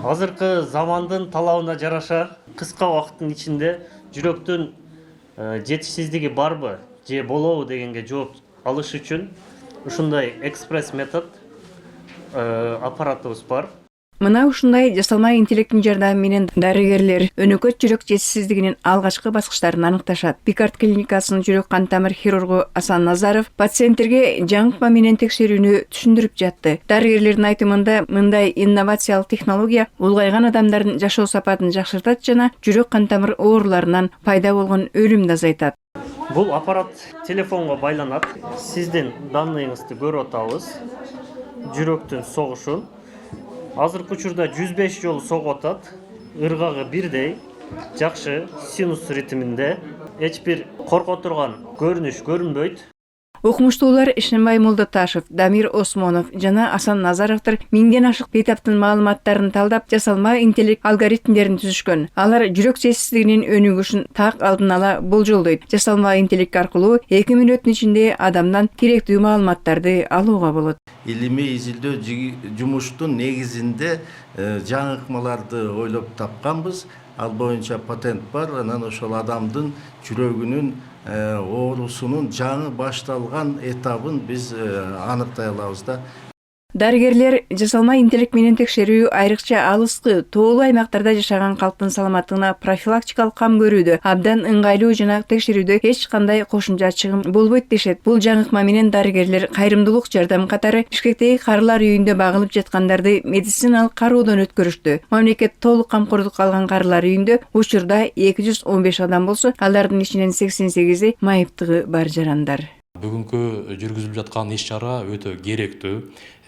Азыркы замандын талабына жараша кыска убакыттын ичинде жүрөктүн жетишсиздиги барбы же болобу дегенге жооп алыш үчүн ушундай экспресс метод аппаратыбыз бар. Мына ушундай жасалма интеллекттин жардамы менен дарыгерлер өнөкөт жүрөк жетишсиздигинин алгачкы баскычтарын аныкташат. Пикард клиникасынын жүрөк кан тамыр хирургу Асан Назаров пациенттерге жаңыкма менен текшерүүнү түшүндүрүп жатты. Дарыгерлердин айтымында мындай инновациялык технология улгайган адамдардын жашоо сапатын жакшыртат жана жүрөк кан тамыр ооруларынан пайда болгон өлүмдү азайтат. Бул аппарат телефонго байланат. Сиздин данныйыңызды көрүп атабыз. Жүрөктүн согушун азыркы учурда 105 жолу согуп атат. Ыргагы бирдей, жакшы синус ритминде. Эч бир корко турган көрүнүш көрүнбөйт. Окумуштуулар Ишенбай Молдоташев, Дамир Осмонов жана Асан Назаровдор миңден ашык бейтаптын маалыматтарын талдап, жасалма интеллект алгоритмдерин түзүшкөн. Алар жүрөк жетишсиздигинин өнүгүшүн так алдын ала болжолдойт. Жасалма интеллект аркылуу 2 мүнөттүн ичинде адамдан керектүү маалыматтарды алууга болот. Илимий изилдөө жумуштун негизинде жаңыкмаларды ойлоп тапканбыз. Ал боюнча патент бар. Анан ошол адамдын жүрөгүнүн оорусунун жаңы башталган этабын биз аныктай алабыз да. Дарыгерлер жасалма интеллект менен текшерүү айрыкча алыскы, тоолуу аймактарда жашаган калктын саламаттыгына профилактикалык кам көрүүдө абдан ыңгайлуу жана текшерүүдө эч кандай кошумча чыгым болбойт дешет. Бул жаңыкма менен дарыгерлер кайрымдуулук жардам катары Бишкектеги карылар үйүндө багылып жаткандарды медициналык кароодон өткөрүштү. Мамлекет толук камкордукка алган карылар үйүндө учурда 215 адам болсо, алардын ичинен 88и майыптыгы бар жарандар. Бүгүнкү жүргүзүлүп жаткан иш-чара өтө керектүү.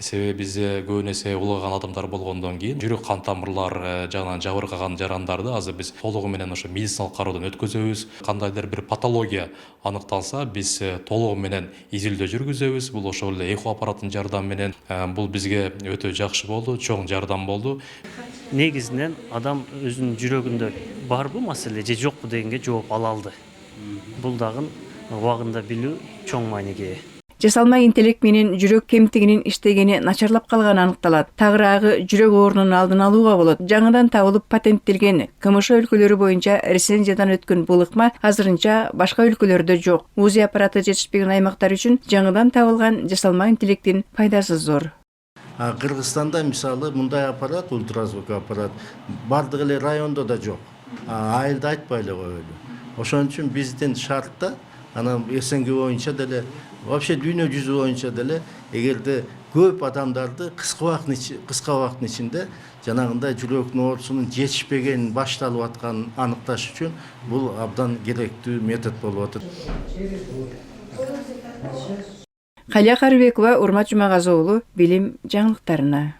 Себеби бизде көбүн эсе улгайган адамдар болгондон кийин жүрөк кан тамырлар жагынан жабыркаган жарандарды азыр биз толугу менен ошо медициналык кароодон өткөзөбүз. Кандайдыр бир патология аныкталса, биз толугу менен изилдөө жүргүзөбүз. Бул ошол эле эхо аппараттын жардамы менен бул бизге өтө жакшы болду, чоң жардам болду. Негизинен адам өзүнүн жүрөгүндө барбы маселе же жокпу дегенге жооп ала алды. Бул дагы убагында билүү чоң мааниге ээ. Жасалма интеллект менен жүрөк кемтигинин иштегени начарлап калганы аныкталат. Тагыраагы жүрөк оорунун алдын алууга болот. Жаңыдан табылып патенттелген КМШ өлкөлөрү боюнча рецензиядан өткөн бул ыкма азырынча башка өлкөлөрдө жок. УЗИ аппараты жетишпеген аймактар үчүн жаңыдан табылган жасалма интеллекттин пайдасы зор. Кыргызстанда мисалы мындай аппарат, ультразвук аппарат бардык эле райондо да жок. Айылды айтпай эле коелу. Ошон үчүн биздин шартта анан СНГ боюнча деле, вообще дүйнө жүзү боюнча деле, эгерде көп адамдарды кыска убакыттын ичинде жанагындай жүрөктүн оорусунун жетишпеген, башталып атканын аныкташ үчүн бул абдан керектүү метод болуп атат. Калия Карыбекова, Урмат Жумагазы уулу, билим жаңылыктарына.